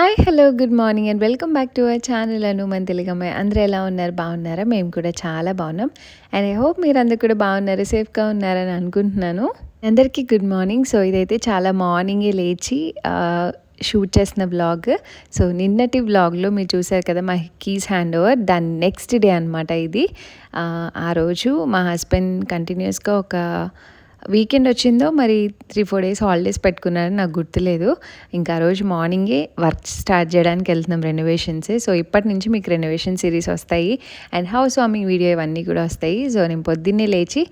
Hi! Hello! Good morning and welcome back to our channel Anu మన తెలుగమ్మాయి. అందరూ ఎలా ఉన్నారు? బాగున్నారా? మేము కూడా చాలా బాగున్నాం. అండ్ ఐ హోప్ మీరందరూ కూడా బాగున్నారు, సేఫ్‌గా ఉన్నారని అనుకుంటున్నాను. అందరికీ గుడ్ మార్నింగ్. సో, ఇదైతే చాలా మార్నింగే లేచి షూట్ చేసిన వ్లాగ్. సో, నిన్నటి వ్లాగ్‌లో మీరు చూసారు కదా! మా కీస్ హ్యాండ్ ఓవర్. దాని నెక్స్ట్ డే అనమాట ఇది. ఆ రోజు మా హస్బెండ్ కంటిన్యూయస్‌గా ఒక వీకెండ్ వచ్చిందో మరి 3-4 డేస్ హాలిడేస్ పెట్టుకున్నారని నాకు గుర్తులేదు. ఇంకా ఆ రోజు మార్నింగే వర్క్ స్టార్ట్ చేయడానికి వెళ్తున్నాం, రెనోవేషన్స్. సో, ఇప్పటి నుంచి మీకు రెనోవేషన్ సిరీస్ వస్తాయి అండ్ హౌస్ వార్మింగ్ వీడియో ఇవన్నీ కూడా వస్తాయి. సో, నేను పొద్దున్నే లేచి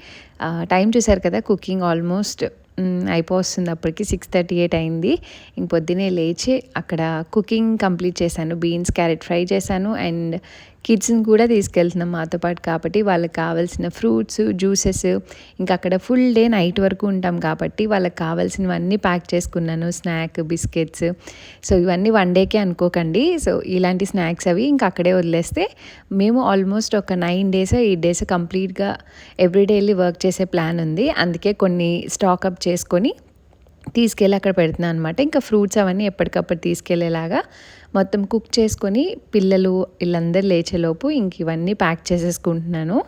టైం చూసారు కదా! కుకింగ్ ఆల్మోస్ట్ అయిపోతుంది, అప్పటికి 6:38 అయింది. ఇంక పొద్దున్నే లేచి అక్కడ కుకింగ్ కంప్లీట్ చేశాను. బీన్స్ క్యారెట్ ఫ్రై చేశాను అండ్ కిడ్స్ని కూడా తీసుకెళ్తున్నాం మాతో పాటు కాబట్టి వాళ్ళకి కావాల్సిన ఫ్రూట్స్, జ్యూసెస్, ఇంకా అక్కడ ఫుల్ డే నైట్ వరకు ఉంటాం కాబట్టి వాళ్ళకి కావాల్సినవన్నీ ప్యాక్ చేసుకున్నాను. Snack, biscuits. సో, ఇవన్నీ వన్ డేకే అనుకోకండి. సో, ఇలాంటి స్నాక్స్ అవి ఇంకా అక్కడే వదిలేస్తే మేము ఆల్మోస్ట్ ఒక 9 డేస్ 8 డేస్ కంప్లీట్గా ఎవ్రీడే వెళ్ళి వర్క్ చేసే ప్లాన్ ఉంది. అందుకే కొన్ని స్టాకప్ చేసుకొని తీసుకెళ్ళి అక్కడ పెడుతున్నాను అనమాట. ఇంకా ఫ్రూట్స్ అవన్నీ ఎప్పటికప్పుడు తీసుకెళ్ళేలాగా మొత్తం కుక్ చేసుకొని పిల్లలు వీళ్ళందరూ లేచేలోపు ఇంక ఇవన్నీ ప్యాక్ చేసేసుకుంటున్నాను.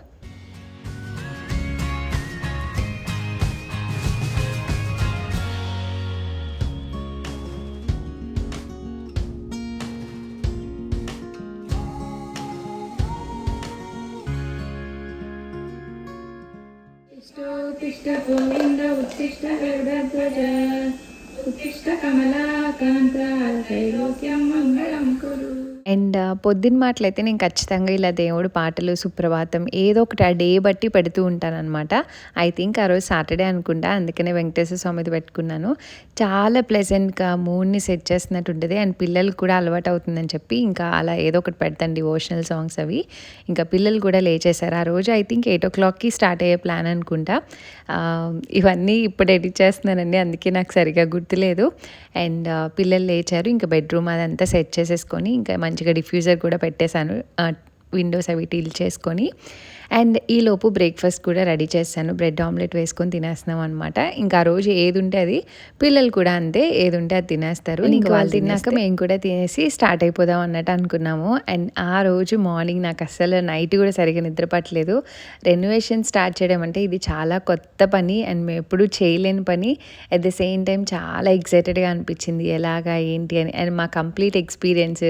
उत्तिष्ठ गोविन्द उत्तिष्ठ गरुडध्वज उत्तिष्ठ कमलाकान्त त्रैलोक्यं मङ्गलं कुरु. అండ్ పొద్దున్న మాటలైతే నేను ఖచ్చితంగా ఇలా దేవుడు పాటలు, సుప్రభాతం ఏదో ఒకటి ఆ డే బట్టి పెడుతూ ఉంటానన్నమాట. ఐ థింక్ ఆ రోజు సాటర్డే అనుకుంటా, అందుకనే వెంకటేశ్వర స్వామిది పెట్టుకున్నాను. చాలా ప్లెజెంట్గా మూడ్ని సెట్ చేస్తున్నట్టు ఉంటుంది అండ్ పిల్లలకు కూడా అలవాటు అవుతుందని చెప్పి ఇంకా అలా ఏదో ఒకటి పెడతాను, డివోషనల్ సాంగ్స్ అవి. ఇంకా పిల్లలు కూడా లేచేశారు. ఆ రోజు ఐ థింక్ 8:00కి స్టార్ట్ అయ్యే ప్లాన్ అనుకుంటా. ఇవన్నీ ఇప్పుడు ఎడిట్ చేస్తున్నానండి, అందుకే నాకు సరిగా గుర్తులేదు. అండ్ పిల్లలు లేచారు. ఇంకా బెడ్రూమ్ అదంతా సెట్ చేసేసుకొని ఇంకా మంచిగా డిఫ్యూజర్ కూడా పెట్టేశాను, విండోస్ అవి టీల్ చేసుకొని. అండ్ ఈలోపు బ్రేక్ఫాస్ట్ కూడా రెడీ చేశాను. బ్రెడ్ ఆమ్లెట్ వేసుకొని తినేస్తున్నాం అనమాట. ఇంకా ఆ రోజు ఏది ఉంటే అది, పిల్లలు కూడా అంతే, ఏది ఉంటే అది తినేస్తారు. ఇంకా వాళ్ళు తిన్నాక మేము కూడా తినేసి స్టార్ట్ అయిపోదాం అన్నట్టు అనుకున్నాము. అండ్ ఆ రోజు మార్నింగ్ నాకు అస్సలు నైట్ కూడా సరిగ్గా నిద్ర పట్టలేదు. రెనోవేషన్ స్టార్ట్ చేయడం అంటే ఇది చాలా కొత్త పని అండ్ మేము ఎప్పుడూ చేయలేని పని. అట్ ద సేమ్ టైం చాలా ఎక్సైటెడ్గా అనిపించింది, ఎలాగా ఏంటి అని. అండ్ మా కంప్లీట్ ఎక్స్పీరియన్స్,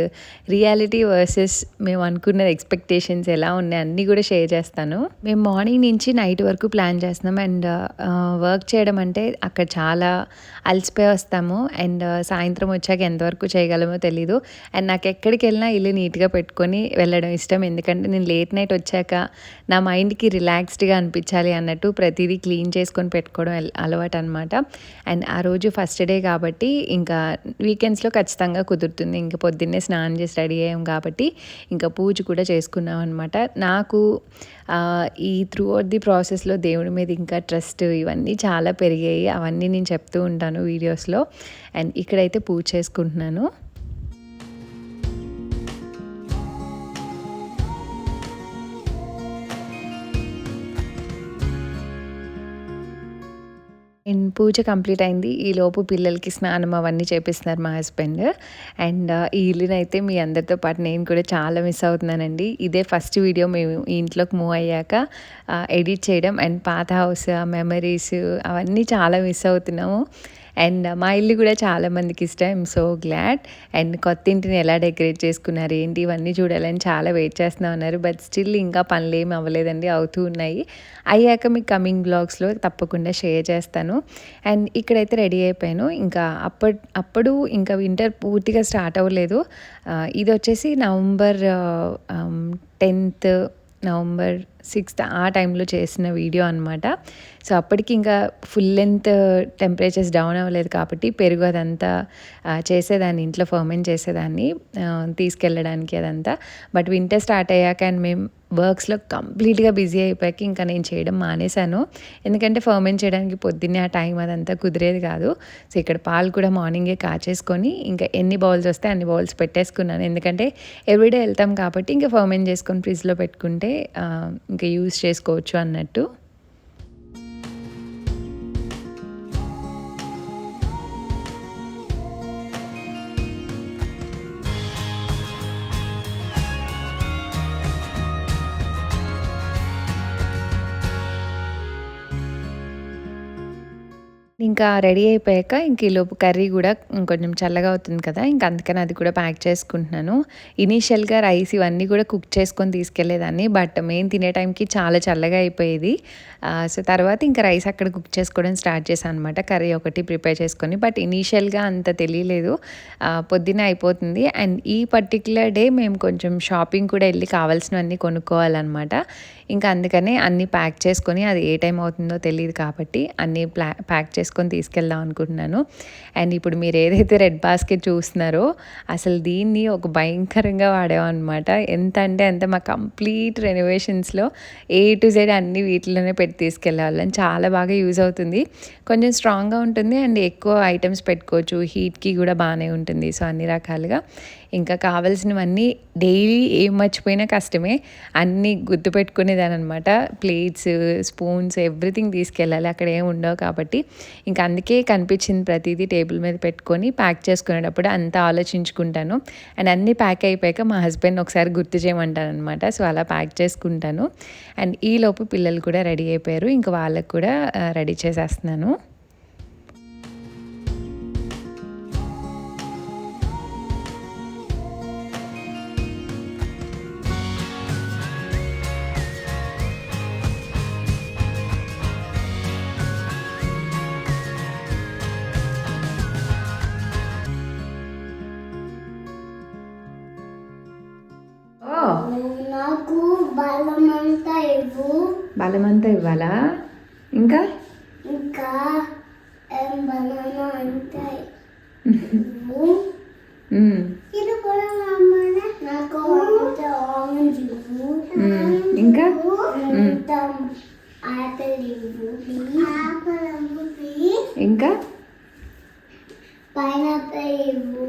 రియాలిటీ వర్సెస్ మేము అనుకున్న ఎక్స్పెక్టేషన్స్ ఎలా ఉన్నాయి అన్నీ కూడా షేర్ చేస్తాను. మేము మార్నింగ్ నుంచి నైట్ వరకు ప్లాన్ చేస్తున్నాం అండ్ వర్క్ చేయడం అంటే అక్కడ చాలా అలసిపోయి వస్తాము అండ్ సాయంత్రం వచ్చాక ఎంతవరకు చేయగలమో తెలీదు. అండ్ నాకు ఎక్కడికి వెళ్ళినా ఇల్లు నీట్గా పెట్టుకొని వెళ్ళడం ఇష్టం, ఎందుకంటే నేను లేట్ నైట్ వచ్చాక నా మైండ్కి రిలాక్స్డ్గా అనిపించాలి అన్నట్టు ప్రతిదీ క్లీన్ చేసుకొని పెట్టుకోవడం అలవాటు అనమాట. అండ్ ఆ రోజు ఫస్ట్ డే కాబట్టి ఇంకా వీకెండ్స్లో ఖచ్చితంగా కుదురుతుంది. ఇంకా పొద్దున్నే స్నానం చేసి రెడీ అయ్యాం కాబట్టి ఇంకా పూజ కూడా చేసుకున్నాం అనమాట. నాకు ఈ త్రూ అవుట్ ది ప్రాసెస్లో దేవుడి మీద ఇంకా ట్రస్ట్ ఇవన్నీ చాలా పెరిగాయి. అవన్నీ నేను చెప్తూ ఉంటాను వీడియోస్లో. అండ్ ఇక్కడైతే పూజ చేసుకుంటున్నాను. అండ్ పూజ కంప్లీట్ అయింది. ఈలోపు పిల్లలకి స్నానం అవన్నీ చేపిస్తున్నారు మా హస్బెండ్. అండ్ ఈ ఇల్లునైతే మీ అందరితో పాటు నేను కూడా చాలా మిస్ అవుతున్నానండి. ఇదే ఫస్ట్ వీడియో మేము ఈ ఇంట్లోకి మూవ్ అయ్యాక ఎడిట్ చేయడం. అండ్ పాత హౌస్ మెమరీస్ అవన్నీ చాలా మిస్ అవుతున్నాము. అండ్ మా ఇల్లు కూడా చాలామందికి ఇష్టం. I'm so glad. అండ్ కొత్త ఇంటిని ఎలా డెకరేట్ చేసుకున్నారు ఏంటి ఇవన్నీ చూడాలని చాలా వెయిట్ చేస్తూ ఉన్నారు. బట్ స్టిల్ ఇంకా పనులు ఏమి అవ్వలేదండి, అవుతూ ఉన్నాయి. అయ్యాక మీకు కమింగ్ బ్లాగ్స్లో తప్పకుండా షేర్ చేస్తాను. అండ్ ఇక్కడైతే రెడీ అయిపోయాను. ఇంకా అప్పుడు ఇంకా వింటర్ పూర్తిగా స్టార్ట్ అవ్వలేదు. ఇది వచ్చేసి నవంబర్ 10th, నవంబర్ 6th ఆ టైంలో చేసిన వీడియో అనమాట. సో, అప్పటికి ఇంకా ఫుల్ లెంత్ టెంపరేచర్స్ డౌన్ అవ్వలేదు కాబట్టి పెరుగు అదంతా చేసేదాన్ని, ఇంట్లో ఫర్మెంట్ చేసేదాన్ని తీసుకెళ్ళడానికి అదంతా. బట్ వింటర్ స్టార్ట్ అయ్యాక అండ్ మేము వర్క్స్లో కంప్లీట్గా బిజీ అయిపోయాక ఇంకా నేను చేయడం మానేశాను. ఎందుకంటే ఫర్మెంట్ చేయడానికి పొద్దున్నే ఆ టైం అదంతా కుదిరేది కాదు. సో, ఇక్కడ పాలు కూడా మార్నింగే కాచేసుకొని ఇంకా ఎన్ని బౌల్స్ వస్తే అన్ని బౌల్స్ పెట్టేసుకున్నాను. ఎందుకంటే ఎవ్రీడే వెళ్తాం కాబట్టి ఇంకా ఫర్మెంట్ చేసుకొని ఫ్రిడ్జ్లో పెట్టుకుంటే ఇంకా యూజ్ చేసుకోవచ్చు అన్నట్టు. ఇంకా రెడీ అయిపోయాక ఇంక ఈలోపు కర్రీ కూడా కొంచెం చల్లగా అవుతుంది కదా, ఇంక అందుకని అది కూడా ప్యాక్ చేసుకుంటున్నాను. ఇనీషియల్గా రైస్ ఇవన్నీ కూడా కుక్ చేసుకొని తీసుకెళ్లేదాన్ని, బట్ మేము తినే టైంకి చాలా చల్లగా అయిపోయేది. సో తర్వాత ఇంకా రైస్ అక్కడ కుక్ చేసుకోవడం స్టార్ట్ చేశాను అనమాట, కర్రీ ఒకటి ప్రిపేర్ చేసుకొని. బట్ ఇనీషియల్గా అంత తెలియలేదు, పొద్దున్నే అయిపోతుంది. అండ్ ఈ పర్టిక్యులర్ డే మేము కొంచెం షాపింగ్ కూడా వెళ్ళి కావాల్సినవన్నీ కొనుక్కోవాలన్నమాట. ఇంకా అందుకనే అన్నీ ప్యాక్ చేసుకొని, అది ఏ టైం అవుతుందో తెలియదు కాబట్టి అన్నీ ప్యాక్ చేసుకొని తీసుకెళ్దాం అనుకుంటున్నాను. అండ్ ఇప్పుడు మీరు ఏదైతే రెడ్ బాస్కెట్ చూస్తున్నారో అసలు దీన్ని ఒక భయంకరంగా వాడామన్నమాట. ఎంత అంటే అంత మా కంప్లీట్ రెనోవేషన్స్లో A to Z అన్నీ వీటిలోనే పెట్టి తీసుకెళ్ళేవాళ్ళం. చాలా బాగా యూజ్ అవుతుంది, కొంచెం స్ట్రాంగ్గా ఉంటుంది అండ్ ఎక్కువ ఐటమ్స్ పెట్టుకోవచ్చు, హీట్కి కూడా బాగానే ఉంటుంది. సో అన్ని రకాలుగా ఇంకా కావాల్సినవన్నీ డైలీ ఏం మర్చిపోయినా కష్టమే, అన్నీ గుర్తుపెట్టుకునేదాని అనమాట. ప్లేట్స్, స్పూన్స్, ఎవ్రీథింగ్ తీసుకెళ్ళాలి, అక్కడ ఏమి ఉండవు కాబట్టి. ఇంకా అందుకే కనిపించింది ప్రతిదీ టేబుల్ మీద పెట్టుకొని ప్యాక్ చేసుకునేటప్పుడు అంతా ఆలోచించుకుంటాను. అండ్ అన్నీ ప్యాక్ అయిపోయాక మా హస్బెండ్ ఒకసారి గుర్తు చేయమంటాను అనమాట. సో అలా ప్యాక్ చేసుకుంటాను. అండ్ ఈలోపు పిల్లలు కూడా రెడీ అయిపోయారు, ఇంకా వాళ్ళకు కూడా రెడీ చేసేస్తున్నాను. నాకు బలమంతా ఇవ్వు. బలమంతా ఇవ్వాలా? ఇంకా ఇంకా బనానా అంతా ఇవ్వు. ఇది కూడా నాకు ఆరెంజ్ ఇవ్వు. ఇంకా ఆపిల్ ఇవ్వు. ఇంకా పైనాపిల్ ఇవ్వు.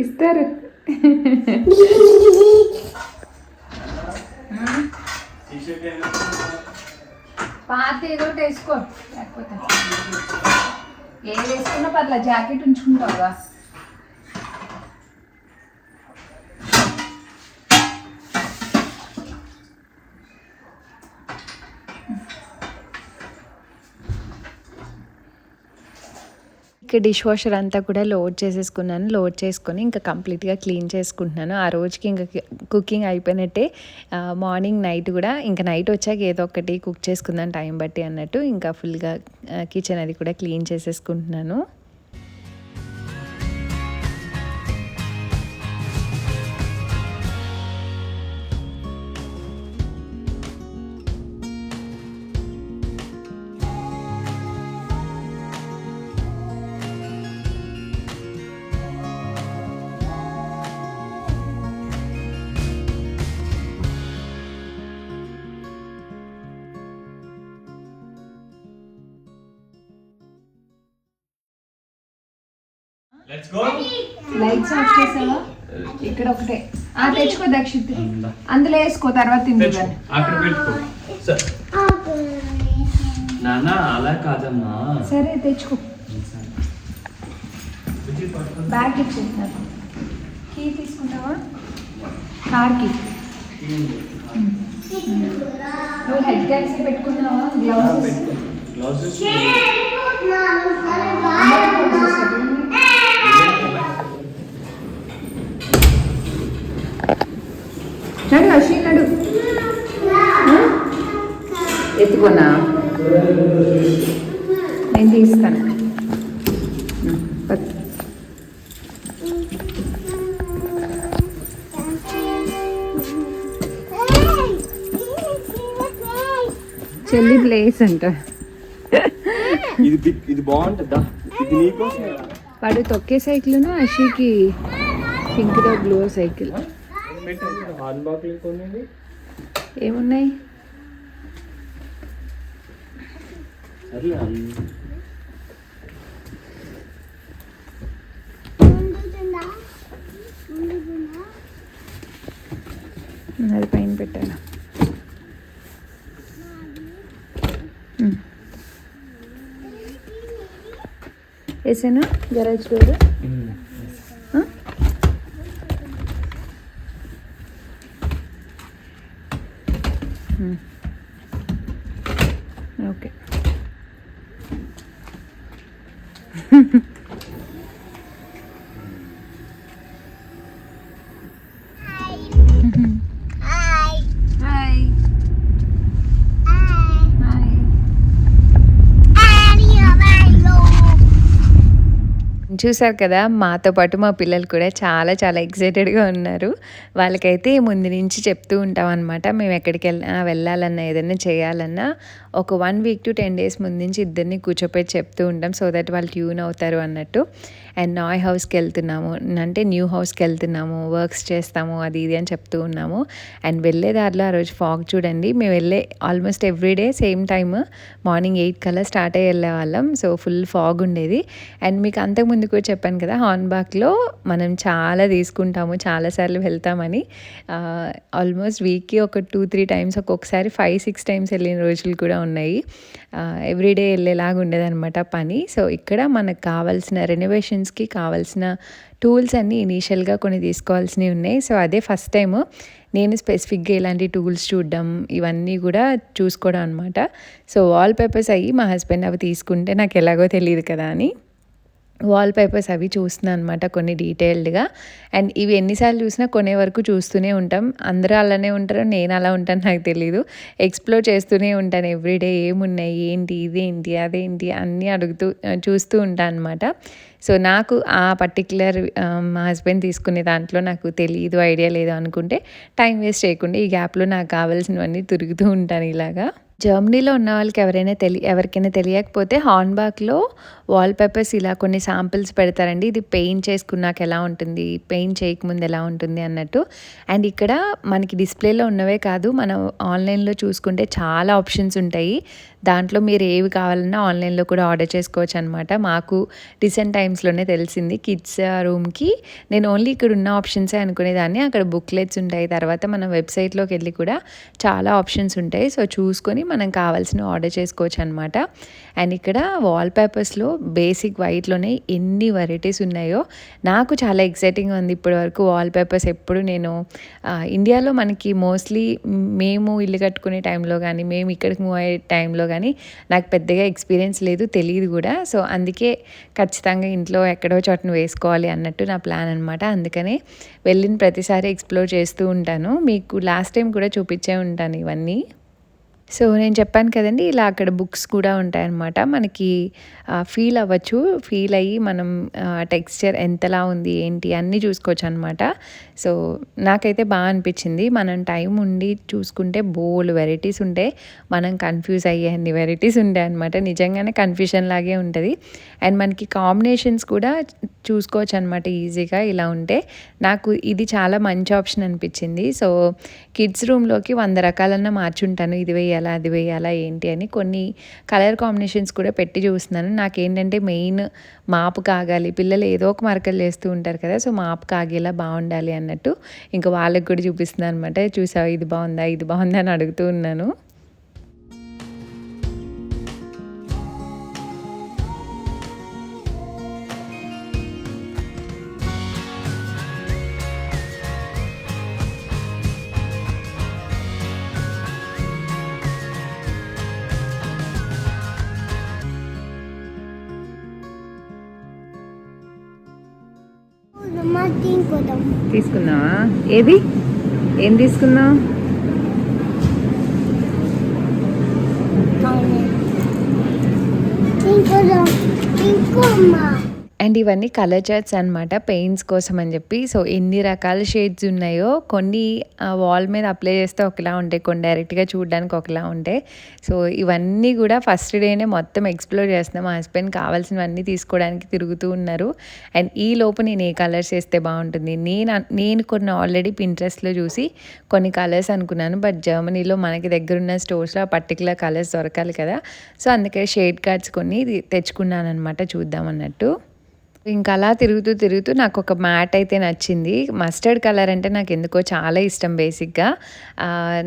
ఇస్తారు. పాత ఏదో వేసుకో, లేకపోతే ఏది వేసుకున్నా పర్లే, జాకెట్ ఉంచుకుంటావుగా. డిష్ వాషర్ అంతా కూడా లోడ్ చేసేసుకున్నాను. లోడ్ చేసుకొని ఇంకా కంప్లీట్గా క్లీన్ చేసుకుంటున్నాను. ఆ రోజుకి ఇంకా కుకింగ్ అయిపోయినట్టే. మార్నింగ్ నైట్ కూడా ఇంకా నైట్ వచ్చాక ఏదో ఒకటి కుక్ చేసుకుందాం టైం బట్టి అన్నట్టు ఇంకా ఫుల్గా కిచెన్ అది కూడా క్లీన్ చేసేసుకుంటున్నాను. లైట్స్ ఆఫ్ చేసావా? ఇక్కడ ఒకటే తెచ్చుకో దక్షిత్, అందులో వేసుకో, తర్వాత తింటాను. అక్కడ పెట్టుకో. నానా అలా కాదమ్మా. సరే తెచ్చుకో. బ్యాగ్ ఇచ్చేస్తాను. కీ తీసుకుంటావా కార్కి? నువ్వు హెడ్ గ్యాస్ పెట్టుకున్నావా? గ్లౌజెస్ నడు అశ్వి నడు. ఎత్తుకున్నా నేను తీస్తాను. చెల్లి ప్లేస్ అంట. ఇది బాగుంటుందా? ఇది నీకోసమే. వాడు తొక్కే సైకిల్, అషికి పింక్ దో బ్లూ సైకిల్. ఏమున్నాయి? అది పైన పెట్టాను. వేసానా గరాజ్ డోర్? చూసారు కదా! మాతో పాటు మా పిల్లలు కూడా చాలా చాలా ఎక్సైటెడ్‌గా ఉన్నారు. వాళ్ళకైతే ముందు నుంచి చెప్తూ ఉంటామనమాట. మేము ఎక్కడికెళ్ళినా వెళ్ళాలన్నా, ఏదైనా చేయాలన్నా ఒక 1 వీక్ టు 10 డేస్ ముందు నుంచి ఇద్దరిని కూర్చోపెట్టి చెప్తూ ఉంటాం. సో దట్ వాళ్ళు ట్యూన్ అవుతారు అన్నట్టు. అండ్ నాయ్ హౌస్‌కెళ్తున్నాము, అంటే న్యూ హౌస్‌కెళ్తున్నాము, వర్క్స్ చేస్తాము అది ఇది అని చెప్తూ ఉన్నాము. అండ్ వెళ్ళే దారిలో ఆ రోజు ఫాగ్ చూడండి. మేము వెళ్ళే almost everyday same time morning 8 కల్లా స్టార్ట్ అయ్యి వెళ్ళేవాళ్ళం. సో ఫుల్ ఫాగ్ ఉండేది. అండ్ మీకు అంతకుముందు కూడా చెప్పాను కదా, హార్న్‌బాక్‌లో మనం చాలా తీసుకుంటాము, చాలాసార్లు వెళ్తామని. ఆల్మోస్ట్ వీక్‌కి ఒక 2-3 టైమ్స్, ఒక్కొక్కసారి 5-6 టైమ్స్ వెళ్ళిన రోజులు కూడా ఉన్నాయి. ఎవ్రీడే వెళ్ళేలాగా ఉండేదన్నమాట పని. సో ఇక్కడ మనకు కావాల్సిన రెనోవేషన్స్‌కి కావాల్సిన టూల్స్ అన్నీ ఇనీషియల్‌గా కొన్ని తీసుకోవాల్సినవి ఉన్నాయి. సో అదే ఫస్ట్ టైము నేను స్పెసిఫిక్‌గా ఇలాంటి టూల్స్ చూడడం, ఇవన్నీ కూడా చూసుకోవడం అనమాట. సో వాల్ పేపర్స్ అయ్యి మా హస్బెండ్ అవి తీసుకుంటే నాకు ఎలాగో తెలియదు కదా అని వాల్ పేపర్స్ అవి చూస్తున్నాను అనమాట, కొన్ని డీటెయిల్డ్‌గా. అండ్ ఇవి ఎన్నిసార్లు చూసినా కొనే వరకు చూస్తూనే ఉంటాం. అందరూ అలానే ఉంటారో నేను అలా ఉంటానో నాకు తెలీదు. ఎక్స్‌ప్లోర్ చేస్తూనే ఉంటాను ఎవ్రీడే, ఏమున్నాయి, ఏంటి, ఇదేంటి, అదేంటి అన్నీ చూస్తూ ఉంటాను అనమాట. సో నాకు ఆ పర్టిక్యులర్ మా హస్బెండ్ తీసుకునే దాంట్లో నాకు తెలీదు, ఐడియా లేదు అనుకుంటే టైం వేస్ట్ చేయకుండా ఈ గ్యాప్‌లో నాకు కావాల్సినవన్నీ తిరుగుతూ ఉంటాను ఇలాగా. జర్మనీలో ఉన్న వాళ్ళకి ఎవరికైనా తెలియకపోతే హార్న్‌బాక్‌లో వాల్ పేపర్స్ ఇలా కొన్ని శాంపిల్స్ పెడతారండి. ఇది పెయింట్ చేసుకున్నాక ఎలా ఉంటుంది, పెయింట్ చేయకముందు ఎలా ఉంటుంది అన్నట్టు. అండ్ ఇక్కడ మనకి డిస్ప్లేలో ఉన్నవే కాదు, మనం ఆన్లైన్‌లో చూసుకుంటే చాలా ఆప్షన్స్ ఉంటాయి. దాంట్లో మీరు ఏవి కావాలన్నా ఆన్లైన్‌లో కూడా ఆర్డర్ చేసుకోవచ్చు అనమాట. మాకు రీసెంట్ టైమ్స్‌లోనే తెలిసింది. కిడ్స్ రూమ్‌కి నేను ఓన్లీ ఇక్కడ ఉన్న ఆప్షన్సే అనుకునేదాన్ని. అక్కడ బుక్లెట్స్ ఉంటాయి. తర్వాత మనం వెబ్సైట్‌లోకి వెళ్ళి కూడా చాలా ఆప్షన్స్ ఉంటాయి. సో చూసుకొని మనం కావాల్సినవి ఆర్డర్ చేసుకోవచ్చు అనమాట. అండ్ ఇక్కడ వాల్ పేపర్స్‌లో బేసిక్ వైట్‌లోనే ఎన్ని వెరైటీస్ ఉన్నాయో నాకు చాలా ఎక్సైటింగ్‌గా ఉంది ఇప్పటివరకు. వాల్ పేపర్స్ ఎప్పుడు నేను ఇండియాలో మనకి మోస్ట్లీ మేము ఇల్లు కట్టుకునే టైంలో కానీ, మేము ఇక్కడికి మూవ్ అయ్యే టైంలో కానీ నాకు పెద్దగా ఎక్స్పీరియన్స్ లేదు, తెలియదు కూడా. సో అందుకే ఖచ్చితంగా ఇంట్లో ఎక్కడో చోటన వేసుకోవాలి అన్నట్టు నా ప్లాన్ అనమాట. అందుకనే వెళ్ళిన ప్రతిసారి ఎక్స్ప్లోర్ చేస్తూ ఉంటాను. మీకు లాస్ట్ టైం కూడా చూపించే ఉంటాను ఇవన్నీ. సో నేను చెప్పాను కదండి, ఇలా అక్కడ బుక్స్ కూడా ఉంటాయన్నమాట. మనకి ఫీల్ అవ్వచ్చు, ఫీల్ అయ్యి మనం టెక్స్చర్ ఎంతలా ఉంది ఏంటి అన్నీ చూసుకోవచ్చు అనమాట. సో నాకైతే బాగా అనిపించింది. మనం టైం ఉండి చూసుకుంటే బోల్డ్ వెరైటీస్ ఉంటాయి, మనం కన్ఫ్యూజ్ అయ్యే అన్ని వెరైటీస్ ఉంటాయి అనమాట. నిజంగానే కన్ఫ్యూజన్ లాగే ఉంటుంది. అండ్ మనకి కాంబినేషన్స్ కూడా చూసుకోవచ్చు అనమాట ఈజీగా ఇలా ఉంటే. నాకు ఇది చాలా మంచి ఆప్షన్ అనిపించింది. సో కిడ్స్ రూమ్లోకి 100 రకాలన్నా మార్చుంటాను, ఇది వేయాలా అది వేయాలా ఏంటి అని. కొన్ని కలర్ కాంబినేషన్స్ కూడా పెట్టి చూస్తున్నాను. నాకేంటంటే మెయిన్ మాపు కాగాలి, పిల్లలు ఏదో ఒక మరకలు చేస్తూ ఉంటారు కదా, సో మాపు కాగేలా బాగుండాలి అన్నట్టు ఇంకా వాళ్ళకి కూడా చూపిస్తున్నాను అనమాట. చూసావా ఇది బాగుందా, ఇది బాగుందా అని అడుగుతూ ఉన్నాను. తీసుకున్నావా? ఏది ఏం తీసుకున్నావు? అండ్ ఇవన్నీ కలర్ చార్ట్స్ అనమాట, పెయింట్స్ కోసం అని చెప్పి. సో ఎన్ని రకాల షేడ్స్ ఉన్నాయో, కొన్ని వాల్ మీద అప్లై చేస్తే ఒకలా ఉంటాయి, కొన్ని డైరెక్ట్గా చూడడానికి ఒకలా ఉంటాయి. సో ఇవన్నీ కూడా ఫస్ట్ డేనే మొత్తం ఎక్స్ప్లోర్ చేస్తున్నాం. మా హస్బెండ్ కావాల్సినవన్నీ తీసుకోవడానికి తిరుగుతూ ఉన్నారు. అండ్ ఈ లోపు నేను ఏ కలర్స్ వేస్తే బాగుంటుంది, నేను కొన్ని ఆల్రెడీ పింట్రెస్ట్లో చూసి కొన్ని కలర్స్ అనుకున్నాను. బట్ జర్మనీలో మనకి దగ్గరున్న స్టోర్స్లో ఆ పర్టికులర్ కలర్స్ దొరకాలి కదా, సో అందుకే షేడ్ కార్డ్స్ కొన్ని తెచ్చుకున్నాను అనమాట, చూద్దాం అన్నట్టు. ఇంకా అలా తిరుగుతూ నాకు ఒక మ్యాట్ అయితే నచ్చింది. మస్టర్డ్ కలర్ అంటే నాకు ఎందుకో చాలా ఇష్టం బేసిక్గా.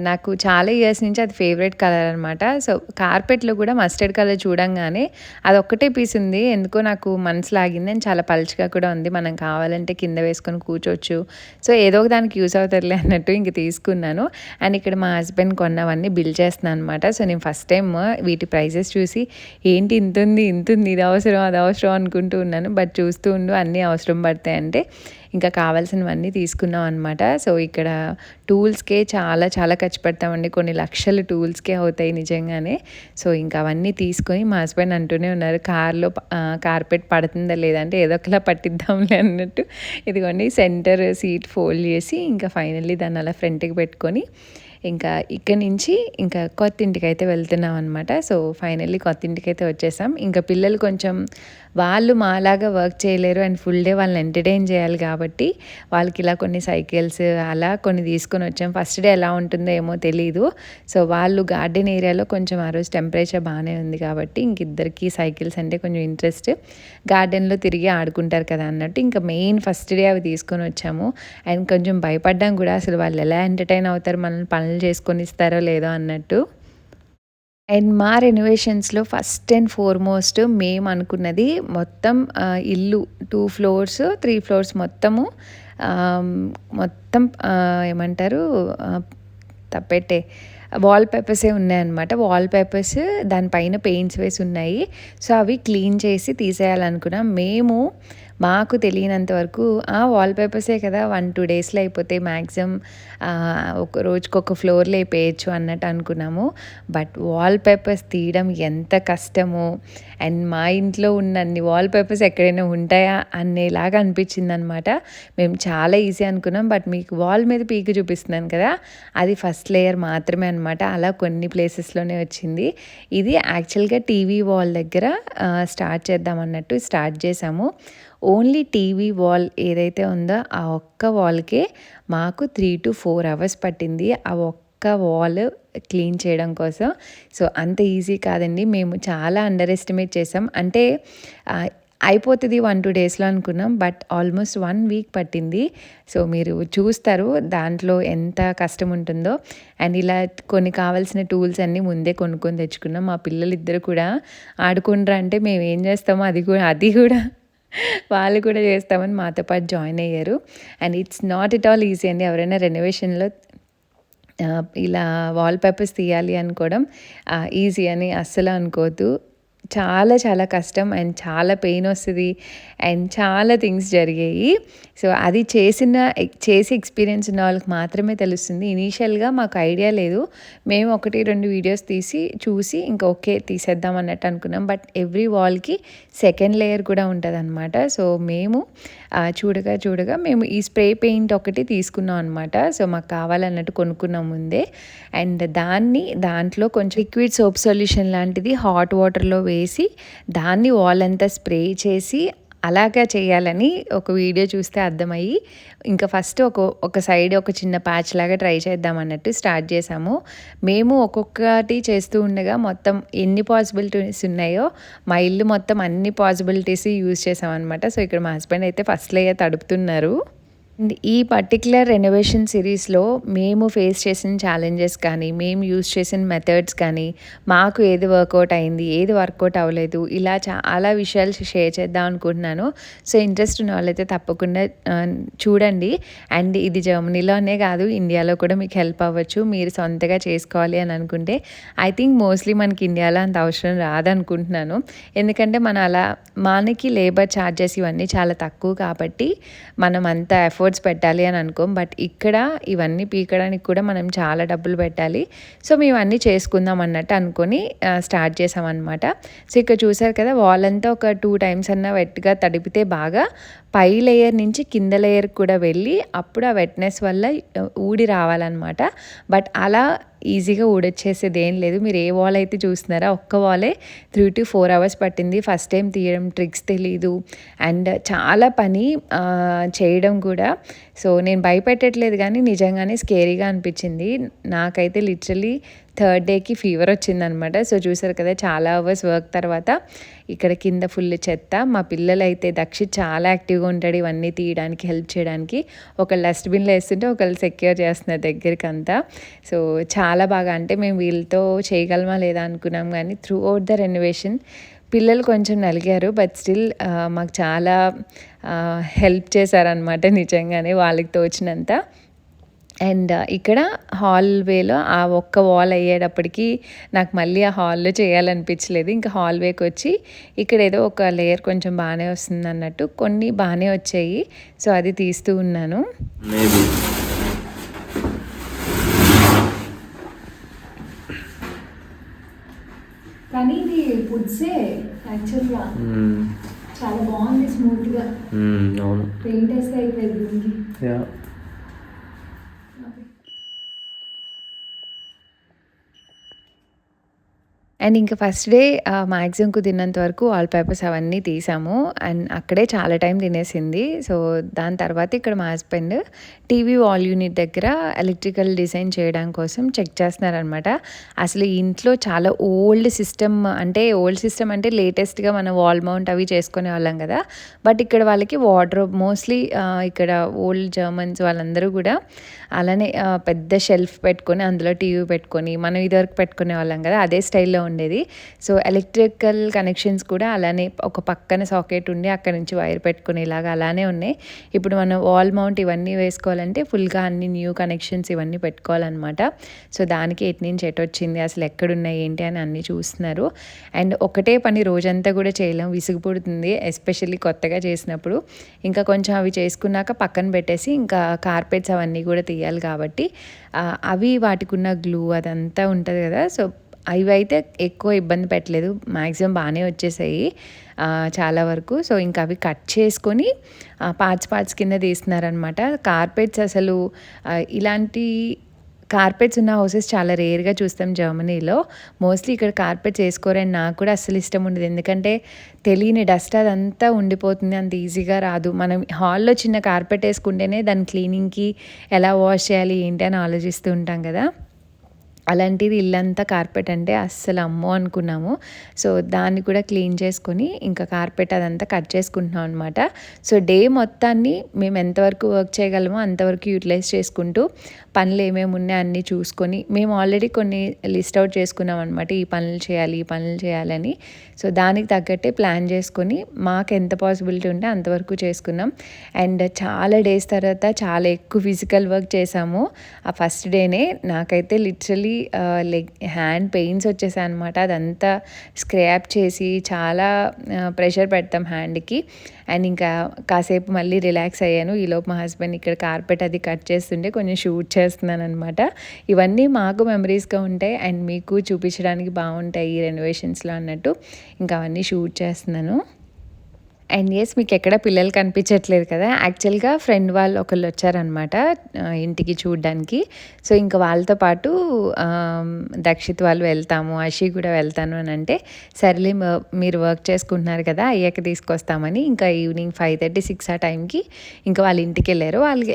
నాకు చాలా ఇయర్స్ నుంచి అది ఫేవరెట్ కలర్ అనమాట. సో కార్పెట్లో కూడా మస్టర్డ్ కలర్ చూడంగానే అదొక్కటే పీస్ ఉంది, ఎందుకో నాకు మనసు లాగింది. అని చాలా పలుచగా కూడా ఉంది, మనం కావాలంటే కింద వేసుకొని కూర్చోవచ్చు. సో ఏదో ఒక దానికి యూస్ అవుతారులే అన్నట్టు ఇంక తీసుకున్నాను. అండ్ ఇక్కడ మా హస్బెండ్ కొన్నవన్నీ బిల్ చేస్తున్నాను అనమాట. సో నేను ఫస్ట్ టైం వీటి ప్రైజెస్ చూసి ఏంటి ఇంత ఉంది ఇది అవసరం అది అవసరం అనుకుంటూ ఉన్నాను. బట్ చూస్తూ ఉండు అన్నీ అవసరం పడతాయి అంటే ఇంకా కావాల్సినవన్నీ తీసుకున్నాం అనమాట. సో ఇక్కడ టూల్స్కే చాలా చాలా ఖర్చు పెడతామండి, కొన్ని లక్షలు టూల్స్కే అవుతాయి నిజంగానే. సో ఇంకా అవన్నీ తీసుకొని మా హస్బెండ్ అంటూనే ఉన్నారు కార్లో కార్పెట్ పడుతుందా లేదంటే ఏదో ఒకలా పట్టిద్దాంలే అన్నట్టు. ఇదిగోండి సెంటర్ సీట్ ఫోల్డ్ చేసి ఇంకా ఫైనల్లీ దాన్ని అలా ఫ్రంట్కి పెట్టుకొని ఇంకా ఇక్కడి నుంచి ఇంకా కొత్త ఇంటికి అయితే వెళ్తున్నాం అనమాట. సో ఫైనల్లీ కొత్త ఇంటికి అయితే వచ్చేసాం. ఇంకా పిల్లలు కొంచెం వాళ్ళు మాలాగా వర్క్ చేయలేరు అండ్ ఫుల్ డే వాళ్ళని ఎంటర్టైన్ చేయాలి కాబట్టి వాళ్ళకి ఇలా కొన్ని సైకిల్స్ అలా కొన్ని తీసుకొని వచ్చాం. ఫస్ట్ డే ఎలా ఉంటుందో ఏమో తెలీదు. సో వాళ్ళు గార్డెన్ ఏరియాలో కొంచెం ఆ రోజు టెంపరేచర్ బాగానే ఉంది కాబట్టి ఇంక ఇద్దరికి సైకిల్స్ అంటే కొంచెం ఇంట్రెస్ట్, గార్డెన్లో తిరిగి ఆడుకుంటారు కదా అన్నట్టు ఇంకా మెయిన్ ఫస్ట్ డే అవి తీసుకొని వచ్చాము. అండ్ కొంచెం భయపడ్డాం కూడా, అసలు వాళ్ళు ఎలా ఎంటర్టైన్ అవుతారు, మనల్ని పనులు చేసుకొని ఇస్తారో లేదో అన్నట్టు. అండ్ మా రెనోవేషన్స్లో ఫస్ట్ అండ్ ఫార్మోస్ట్ మేము అనుకున్నది మొత్తం ఇల్లు 2 ఫ్లోర్స్ 3 ఫ్లోర్స్ మొత్తము మొత్తం ఏమంటారు తప్పెట్టే వాల్ పేపర్సే ఉన్నాయన్నమాట. వాల్ పేపర్స్ దానిపైన పెయింట్స్ వేసి ఉన్నాయి. సో అవి క్లీన్ చేసి తీసేయాలనుకున్నాం. మేము మాకు తెలియనంత వరకు వాల్ పేపర్సే కదా 1-2 డేస్లో అయిపోతే మ్యాక్సిమం ఒక రోజుకి ఒక ఫ్లోర్లో అయిపోయచ్చు అన్నట్టు అనుకున్నాము. బట్ వాల్ పేపర్స్ తీయడం ఎంత కష్టమో, అండ్ మా ఇంట్లో ఉన్నన్ని వాల్ పేపర్స్ ఎక్కడైనా ఉంటాయా అనేలాగా అనిపించింది అనమాట. మేము చాలా ఈజీ అనుకున్నాం. బట్ మీకు వాల్ మీద పీకి చూపిస్తున్నాను కదా, అది ఫస్ట్ లేయర్ మాత్రమే అనమాట. అలా కొన్ని ప్లేసెస్లోనే వచ్చింది. ఇది యాక్చువల్గా టీవీ వాల్ దగ్గర స్టార్ట్ చేద్దాం అన్నట్టు స్టార్ట్ చేసాము. ఓన్లీ టీవీ వాల్ ఏదైతే ఉందో ఆ ఒక్క వాల్కే మాకు 3 to 4 hours పట్టింది, ఆ ఒక్క వాల్ క్లీన్ చేయడం కోసం. సో అంత ఈజీ కాదండి, మేము చాలా అండర్ ఎస్టిమేట్ చేసాం. అంటే అయిపోతుంది 1-2 డేస్లో అనుకున్నాం, బట్ ఆల్మోస్ట్ 1 week పట్టింది. సో మీరు చూస్తారు దాంట్లో ఎంత కష్టం ఉంటుందో. అండ్ ఇలా కొన్ని కావాల్సిన టూల్స్ అన్నీ ముందే కొనుక్కొని తెచ్చుకున్నాం. మా పిల్లలు ఇద్దరు కూడా ఆడుకుంటారా అంటే మేము ఏం చేస్తామో అది కూడా వాళ్ళు కూడా చేస్తామని మాతో పాటు జాయిన్ అయ్యారు. And it's not at all easy అండి. ఎవరైనా రెనోవేషన్లో ఇలా వాల్ పేపర్స్ తీయాలి అనుకోవడం ఈజీ అని అస్సలు అనుకోవద్దు. చాలా చాలా కష్టం అండ్ చాలా పెయిన్ వస్తుంది అండ్ చాలా థింగ్స్ జరిగాయి. సో అది చేసి ఎక్స్పీరియన్స్ ఉన్న వాళ్ళకి మాత్రమే తెలుస్తుంది. ఇనీషియల్గా మాకు ఐడియా లేదు, మేము 1-2 వీడియోస్ చూసి ఇంకా ఓకే తీసేద్దాం అన్నట్టు అనుకున్నాం. బట్ ఎవ్రీ వాల్కి సెకండ్ లేయర్ కూడా ఉంటుంది అనమాట. సో మేము చూడగా మేము ఈ స్ప్రే పెయింట్ ఒకటి తీసుకున్నాం అనమాట. సో మాకు కావాలన్నట్టు కొనుక్కున్నాం ముందే. అండ్ దాంట్లో కొంచెం లిక్విడ్ సోప్ సొల్యూషన్ లాంటిది హాట్ వాటర్లో వేసి దాన్ని వాల్ అంతా స్ప్రే చేసి అలాగా చేయాలని ఒక వీడియో చూస్తే అర్థమయ్యి ఇంకా ఫస్ట్ ఒక సైడ్ ఒక చిన్న ప్యాచ్ లాగా ట్రై చేద్దాం అన్నట్టు స్టార్ట్ చేసాము. మేము ఒక్కొక్కటి చేస్తూ ఉండగా మొత్తం ఎన్ని పాసిబిలిటీస్ ఉన్నాయో మా ఇల్లు మొత్తం అన్ని పాసిబిలిటీస్ యూజ్ చేసామన్నమాట. సో ఇక్కడ మా హస్బెండ్ అయితే ఫస్ట్ లేయర్ తడుపుతున్నారు. ఈ పర్టిక్యులర్ రెనోవేషన్ సిరీస్లో మేము ఫేస్ చేసిన ఛాలెంజెస్ కానీ, మేము యూజ్ చేసిన మెథడ్స్ కానీ, మాకు ఏది వర్కౌట్ అయింది, ఏది వర్కౌట్ అవ్వలేదు, ఇలా చాలా విషయాలు షేర్ చేద్దాం అనుకుంటున్నాను. సో ఇంట్రెస్ట్ ఉన్న వాళ్ళైతే తప్పకుండా చూడండి. అండ్ ఇది జర్మనీలోనే కాదు, ఇండియాలో కూడా మీకు హెల్ప్ అవ్వచ్చు. మీరు సొంతగా చేసుకోవాలి అని అనుకుంటే ఐ థింక్ మోస్ట్లీ మనకి ఇండియాలో అంత అవసరం రాదనుకుంటున్నాను. ఎందుకంటే మనకి లేబర్ ఛార్జెస్ ఇవన్నీ చాలా తక్కువ కాబట్టి మనం అంత ఎఫర్ట్స్ పెట్టాలి అని అనుకోం. బట్ ఇక్కడ ఇవన్నీ పీకడానికి కూడా మనం చాలా డబ్బులు పెట్టాలి. సో మేము అన్నీ చేసుకుందాం అన్నట్టు అనుకొని స్టార్ట్ చేసామన్నమాట. సో ఇక్కడ చూసారు కదా, వాల్ అంతా ఒక 2 times అన్నా వెట్గా తడిపితే బాగా పై లేయర్ నుంచి కింద లేయర్ కూడా వెళ్ళి అప్పుడు ఆ వెట్నెస్ వల్ల ఊడి రావాలన్నమాట. బట్ అలా ఈజీగా ఊడొచ్చేసేది ఏం లేదు. మీరు ఏ వాల్ అయితే చూస్తున్నారో ఒక్క వాలే 3 to 4 hours పట్టింది. ఫస్ట్ టైం తీయడం, ట్రిక్స్ తెలీదు అండ్ చాలా పని చేయడం కూడా. సో నేను భయపెట్టట్లేదు కానీ నిజంగానే స్కేరీగా అనిపించింది. నాకైతే లిటరలీ 3rd డేకి ఫీవర్ వచ్చిందనమాట. సో చూసారు కదా, చాలా అవర్స్ వర్క్ తర్వాత ఇక్కడ కింద ఫుల్ చెత్త. మా పిల్లలు అయితే దక్షిత్ చాలా యాక్టివ్గా ఉంటాడు ఇవన్నీ తీయడానికి, హెల్ప్ చేయడానికి. ఒకళ్ళు డస్ట్బిన్లో వేస్తుంటే ఒకళ్ళు సెక్యూర్ చేస్తున్నారు దగ్గరికి అంతా. సో చాలా బాగా, అంటే మేము వీళ్ళతో చేయగలమా లేదా అనుకున్నాం కానీ త్రూ అవుట్ ద రెనోవేషన్ పిల్లలు కొంచెం నలిగారు. బట్ స్టిల్ మాకు చాలా హెల్ప్ చేశారనమాట నిజంగానే వాళ్ళకి తోచినంత. అండ్ ఇక్కడ హాల్వేలో ఆ ఒక్క వాల్ అయ్యేటప్పటికి నాకు మళ్ళీ ఆ హాల్లో చేయాలనిపించలేదు. ఇంకా హాల్వేకి వచ్చి ఇక్కడ ఏదో ఒక లేయర్ కొంచెం బాగానే వస్తుంది అన్నట్టు కొన్ని బాగానే వచ్చాయి. సో అది తీస్తూ ఉన్నాను. మేబీ కానీ ఇది వుడ్సే యాక్చువల్గా చాలా బాగుంది, స్మూత్గా. అవును. పెయింట్ వేస్తే అయిపోయింది దీనికి. యా. అండ్ ఇంకా ఫస్ట్ డే మ్యాక్సిమం కుదిరినంత వరకు వాల్ పేపర్స్ అవన్నీ తీసాము. అండ్ అక్కడే చాలా టైం తినేసింది. సో దాని తర్వాత ఇక్కడ మా హస్బెండ్ టీవీ వాల్ యూనిట్ దగ్గర ఎలక్ట్రికల్ డిజైన్ చేయడం కోసం చెక్ చేస్తున్నారనమాట. అసలు ఈ ఇంట్లో చాలా ఓల్డ్ సిస్టమ్ అంటే లేటెస్ట్గా మన వాల్ మౌంట్ అవి చేసుకునే వాళ్ళం కదా. బట్ ఇక్కడ వాళ్ళకి వార్డ్రోబ్ మోస్ట్లీ ఇక్కడ ఓల్డ్ జర్మన్స్ వాళ్ళందరూ కూడా అలానే పెద్ద షెల్ఫ్ పెట్టుకొని అందులో టీవీ పెట్టుకొని మనం ఇదివరకు పెట్టుకునే వాళ్ళం కదా, అదే స్టైల్లో ఉండేది. సో ఎలక్ట్రికల్ కనెక్షన్స్ కూడా అలానే ఒక పక్కన సాకెట్ ఉండి అక్కడ నుంచి వైర్ పెట్టుకునేలాగా అలానే ఉన్నాయి. ఇప్పుడు మనం వాల్ మౌంట్ ఇవన్నీ వేసుకోవాలంటే ఫుల్గా అన్ని న్యూ కనెక్షన్స్ ఇవన్నీ పెట్టుకోవాలన్నమాట. సో దానికి ఎటు నుంచి ఎటు వచ్చింది, అసలు ఎక్కడున్నాయి ఏంటి అని అన్నీ చూస్తున్నారు. అండ్ ఒకటే పని రోజంతా కూడా చేయలేం, విసుగు పుడుతుంది, ఎస్పెషల్లీ కొత్తగా చేసినప్పుడు. ఇంకా కొంచెం అవి చేసుకున్నాక పక్కన పెట్టేసి ఇంకా కార్పెట్స్ అవన్నీ కూడా తీయాలి కాబట్టి అవి వాటికి ఉన్న గ్లూ అదంతా ఉంటుంది కదా. సో అవి అయితే ఎక్కువ ఇబ్బంది పెట్టలేదు, మ్యాక్సిమం బాగానే వచ్చేసాయి చాలా వరకు. సో ఇంకా అవి కట్ చేసుకొని పార్ట్స్ కింద తీస్తున్నారనమాట. కార్పెట్స్ అసలు ఇలాంటి కార్పెట్స్ ఉన్న హౌసెస్ చాలా రేర్గా చూస్తాం జర్మనీలో. మోస్ట్లీ ఇక్కడ కార్పెట్స్ వేసుకోరని నాకు కూడా అస్సలు ఇష్టం ఉండదు, ఎందుకంటే తెలియని డస్ట్ అదంతా ఉండిపోతుంది, అంత ఈజీగా రాదు. మనం హాల్లో చిన్న కార్పెట్ వేసుకుంటేనే దాని క్లీనింగ్కి ఎలా వాష్ చేయాలి ఏంటి అని ఆలోచిస్తూ ఉంటాం కదా. అలాంటిది ఇల్లంతా కార్పెట్ అంటే అస్సలు అమ్మో అనుకున్నాము. సో దాన్ని కూడా క్లీన్ చేసుకొని ఇంకా కార్పెట్ అదంతా కట్ చేసుకుంటున్నాం అనమాట. సో డే మొత్తాన్ని మేము ఎంతవరకు వర్క్ చేయగలమో అంతవరకు యూటిలైజ్ చేసుకుంటూ పనులు ఏమేమి ఉన్నాయో అన్నీ చూసుకొని మేము ఆల్రెడీ కొన్ని లిస్ట్ అవుట్ చేసుకున్నాం అనమాట, ఈ పనులు చేయాలని. సో దానికి తగ్గట్టే ప్లాన్ చేసుకొని మాకు ఎంత పాసిబిలిటీ ఉంటే అంతవరకు చేసుకున్నాం. అండ్ చాలా డేస్ తర్వాత చాలా ఎక్కువ ఫిజికల్ వర్క్ చేసాము ఆ ఫస్ట్ డేనే. నాకైతే లిటరలీ హ్యాండ్ పెయిన్స్ వచ్చేసాయి అనమాట. అదంతా స్క్రాప్ చేసి చాలా ప్రెషర్ పెడతాం హ్యాండ్కి. అండ్ ఇంకా కాసేపు మళ్ళీ రిలాక్స్ అయ్యాను. ఈలోపు మా హస్బెండ్ ఇక్కడ కార్పెట్ అది కట్ చేస్తుంటే కొంచెం షూట్ చేస్తున్నాను అనమాట. ఇవన్నీ మాకు మెమరీస్గా ఉంటాయి అండ్ మీకు చూపించడానికి బాగుంటాయి ఈ రెనోవేషన్స్లో అన్నట్టు ఇంకా అవన్నీ షూట్ చేస్తున్నాను. అండ్ ఎస్, మీకు ఎక్కడ పిల్లలు కనిపించట్లేదు కదా, యాక్చువల్గా ఫ్రెండ్ వాళ్ళు ఒకళ్ళు వచ్చారనమాట ఇంటికి చూడడానికి. సో ఇంకా వాళ్ళతో పాటు దక్షిత్ వాళ్ళు వెళ్తాము, అషి కూడా వెళ్తాను అని అంటే, సరేలే మీరు వర్క్ చేసుకుంటున్నారు కదా అయ్యాక తీసుకొస్తామని ఇంకా ఈవినింగ్ 5:30, 6 ఆ టైంకి ఇంకా వాళ్ళ ఇంటికి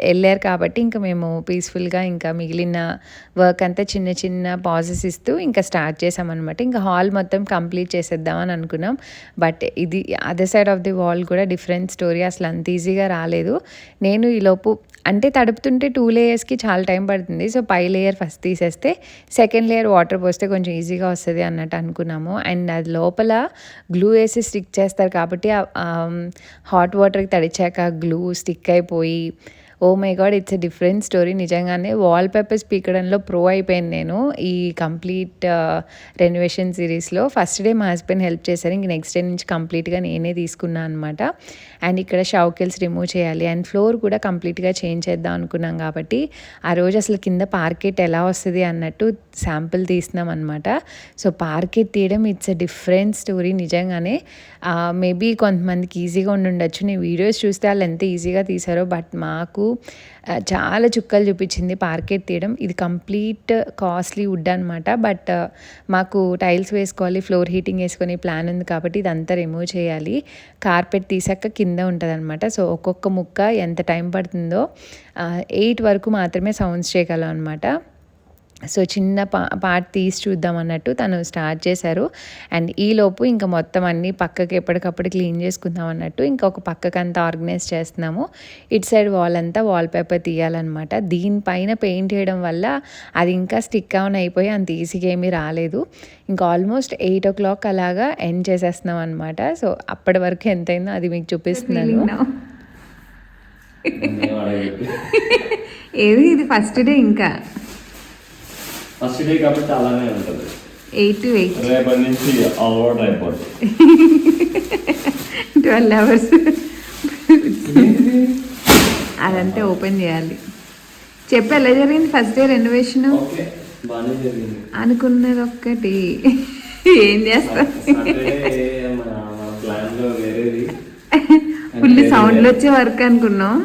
వెళ్ళారు కాబట్టి ఇంకా మేము పీస్ఫుల్గా ఇంకా మిగిలిన వర్క్ అంతా చిన్న చిన్న పాజెస్ ఇస్తూ ఇంకా స్టార్ట్ చేసామన్నమాట. ఇంకా హాల్ మొత్తం కంప్లీట్ చేసేద్దామని అనుకున్నాం. బట్ ఇది other side of the wall కూడా డిఫరెంట్ స్టోరీ, అసలు అంత ఈజీగా రాలేదు. నేను ఈలోపు అంటే తడుపుతుంటే 2 లేయర్స్కి చాలా టైం పడుతుంది. సో పై లేయర్ ఫస్ట్ తీసేస్తే సెకండ్ లేయర్ వాటర్ పోస్తే కొంచెం ఈజీగా వస్తుంది అన్నట్టు అనుకున్నాము. అండ్ అది లోపల గ్లూ వేసి స్టిక్ చేస్తారు కాబట్టి హాట్ వాటర్కి తడిచాక గ్లూ స్టిక్ అయిపోయి oh my god, it's a different story. నిజంగానే వాల్ పేపర్స్ పీకడంలో ప్రో అయిపోయాను నేను ఈ కంప్లీట్ రెనోవేషన్ సిరీస్లో. ఫస్ట్ డే మా హస్బెండ్ హెల్ప్ చేశారు, ఇంక నెక్స్ట్ డే నుంచి కంప్లీట్గా నేనే తీసుకున్నాను అనమాట. అండ్ ఇక్కడ షౌకెల్స్ రిమూవ్ చేయాలి అండ్ ఫ్లోర్ కూడా కంప్లీట్గా చేంజ్ చేద్దాం అనుకున్నాం కాబట్టి ఆ రోజు అసలు కింద పార్కెట్ ఎలా వస్తుంది అన్నట్టు శాంపుల్ తీస్తున్నాం అనమాట. సో పార్కెట్ తీయడం ఇట్స్ ఎ డిఫరెంట్ స్టోరీ నిజంగానే. మేబీ కొంతమందికి ఈజీగా ఉండొచ్చు, నేను వీడియోస్ చూస్తే వాళ్ళు ఎంత ఈజీగా తీసారో, బట్ మాకు చాలా చుక్కలు చూపించింది పార్కెట్ తీయడం. ఇది కంప్లీట్ కాస్ట్లీ వుడ్ అనమాట, బట్ మాకు టైల్స్ వేసుకోవాలి, ఫ్లోర్ హీటింగ్ వేసుకొని ప్లాన్ ఉంది కాబట్టి ఇదంతా రిమూవ్ చేయాలి. కార్పెట్ తీసాక కింద ఉంటుంది అనమాట. సో ఒక్కొక్క ముక్క ఎంత టైం పడుతుందో 8 వరకు మాత్రమే సౌండ్స్ చేయగలం అనమాట. సో చిన్న పార్ట్ తీసి చూద్దాం అన్నట్టు తను స్టార్ట్ చేశారు. అండ్ ఈలోపు ఇంకా మొత్తం అన్నీ పక్కకి ఎప్పటికప్పుడు క్లీన్ చేసుకుందాం అన్నట్టు ఇంకొక పక్కకంతా ఆర్గనైజ్ చేస్తున్నాము. ఇటు సైడ్ వాల్ అంతా వాల్ పేపర్ తీయాలన్నమాట. దీనిపైన పెయింట్ చేయడం వల్ల అది ఇంకా స్టిక్ ఆన్ అయిపోయి అంత ఈజీగా ఏమీ రాలేదు. ఇంకా ఆల్మోస్ట్ 8 o'clock అలాగా ఎండ్ చేసేస్తున్నాం అనమాట. సో అప్పటి వరకు ఎంతైందో అది మీకు చూపిస్తున్నాను. ఏది ఇది ఫస్ట్ డే ఇంకా ఫస్ట్ డే కాబట్టి అలానే ఉంటుంది 8 to 8 రేపటి నుంచి అలవాటు అయిపోతుంది 12 hours అదంతా ఓపెన్ చేయాలి. చెప్పి ఎలా జరిగింది ఫస్ట్ డే రెనోవేషన్? ఓకే బాగానే జరిగింది. అనుకున్నది ఒక్కటి ఏం చేస్తాం, ప్లాన్ లో వేరేది ఫుల్ సౌండ్లు వచ్చే వర్క్ అనుకున్నాం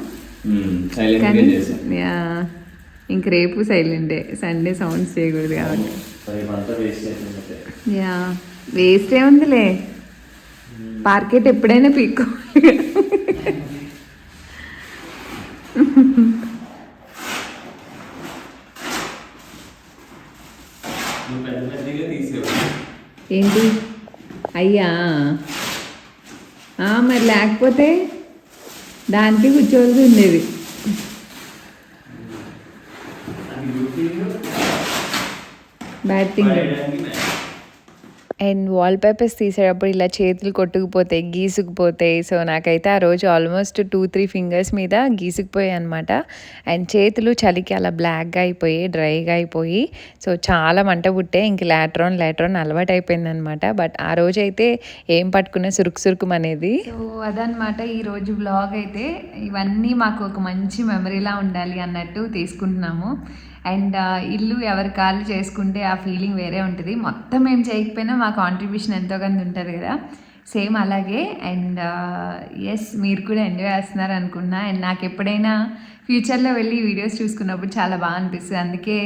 కానీ సైలెంట్ యా ఇంక రేపు సైలెంటే, సండే సౌండ్స్ చేయకూడదు కాబట్టి. యా వేస్ట్ ఏముందిలే, పార్కెట్ ఎప్పుడైనా పీక్కోవాలి. ఏంటి అయ్యా మరి లేకపోతే దానికి కూర్చోవలసి ఉండేది. బ్యాటింగ్ అండ్ వాల్ పేపర్స్ తీసేటప్పుడు ఇలా చేతులు కొట్టుకుపోతాయి, గీసుకుపోతాయి. సో నాకైతే ఆ రోజు ఆల్మోస్ట్ 2-3 ఫింగర్స్ మీద గీసుకుపోయాయి అనమాట. అండ్ చేతులు చలికి అలా బ్లాక్గా అయిపోయి డ్రైగా అయిపోయి సో చాలా మంట పుట్టే. ఇంక లాట్రాన్ అలవాటు అయిపోయింది అనమాట. బట్ ఆ రోజు అయితే ఏం పట్టుకున్నా సురుకు అనేది. సో అదనమాట ఈరోజు వ్లాగ్ అయితే. ఇవన్నీ మాకు ఒక మంచి మెమరీలా ఉండాలి అన్నట్టు తీసుకుంటున్నాము. అండ్ ఇల్లు ఎవరి కాళ్ళు చేసుకుంటే ఆ ఫీలింగ్ వేరే ఉంటుంది. మొత్తం ఏం చేయకపోయినా మా కాంట్రిబ్యూషన్ ఎంతో కొంత ఉంటుంది కదా, సేమ్ అలాగే. అండ్ ఎస్ మీరు కూడా ఎంజాయ్ చేస్తున్నారు అనుకున్నా. అండ్ నాకు ఎప్పుడైనా ఫ్యూచర్లో వెళ్ళి వీడియోస్ చూసుకున్నప్పుడు చాలా బాగా అనిపిస్తుంది. అందుకే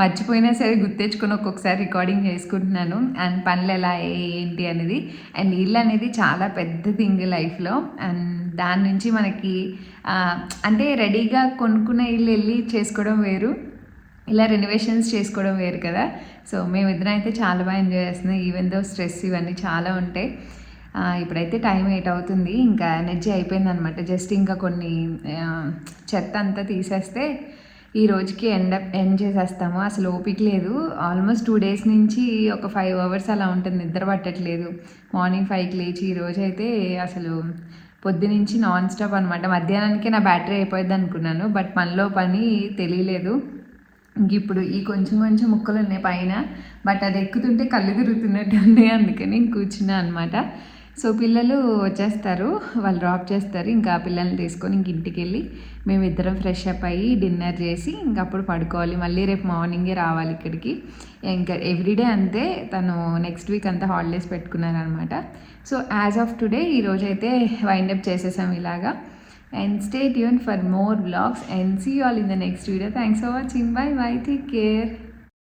మర్చిపోయినా సరే గుర్తెచ్చుకొని ఒక్కొక్కసారి రికార్డింగ్ చేసుకుంటున్నాను అండ్ పనులు ఎలా ఏంటి అనేది. అండ్ ఇల్లు అనేది చాలా పెద్ద థింగ్ లైఫ్లో. అండ్ దాని నుంచి మనకి అంటే రెడీగా కొనుక్కున్న ఇల్లు వెళ్ళి చేసుకోవడం వేరు, ఇలా రెనోవేషన్స్ చేసుకోవడం వేరు కదా. సో మేమిద్దరం అయితే చాలా బాగా ఎంజాయ్ చేస్తున్నాం. ఈవెన్ దో స్ట్రెస్ ఇవన్నీ చాలా ఉంటాయి. ఇప్పుడైతే టైం 8 అవుతుంది, ఇంకా ఎనర్జీ అయిపోయిందనమాట. జస్ట్ ఇంకా కొన్ని చెత్త అంతా తీసేస్తే ఈ రోజుకి ఎండ్ చేసేస్తాము. అసలు ఓపిక లేదు. ఆల్మోస్ట్ 2 days నుంచి ఒక 5 hours అలా ఉంటుంది, నిద్ర పట్టట్లేదు. మార్నింగ్ 5కి లేచి ఈరోజైతే అసలు పొద్దునుంచి నాన్ స్టాప్ అనమాట. మధ్యాహ్నానికే నా బ్యాటరీ అయిపోయింది అనుకున్నాను, బట్ మనలో పని తెలియలేదు. ఇంక ఇప్పుడు ఈ కొంచెం ముక్కలు ఉన్నాయి పైన, బట్ అది ఎక్కుతుంటే కళ్ళు తిరుగుతున్నట్టు ఉన్నాయి, అందుకని కూర్చున్నా అనమాట. సో పిల్లలు వచ్చేస్తారు, వాళ్ళు డ్రాప్ చేస్తారు. ఇంకా పిల్లల్ని తీసుకొని ఇంక ఇంటికి వెళ్ళి మేమిద్దరం ఫ్రెష్ అప్ అయ్యి డిన్నర్ చేసి ఇంక అప్పుడు పడుకోవాలి. మళ్ళీ రేపు మార్నింగే రావాలి ఇక్కడికి. ఇంకా ఎవ్రీడే అంతే. తను నెక్స్ట్ వీక్ అంతా హాలిడేస్ పెట్టుకున్నారనమాట. సో యాజ్ ఆఫ్ టుడే ఈరోజైతే వైండప్ చేసేసాం ఇలాగా. And stay tuned for more vlogs and see you all in the next video. Thanks for watching. Bye bye. Take care.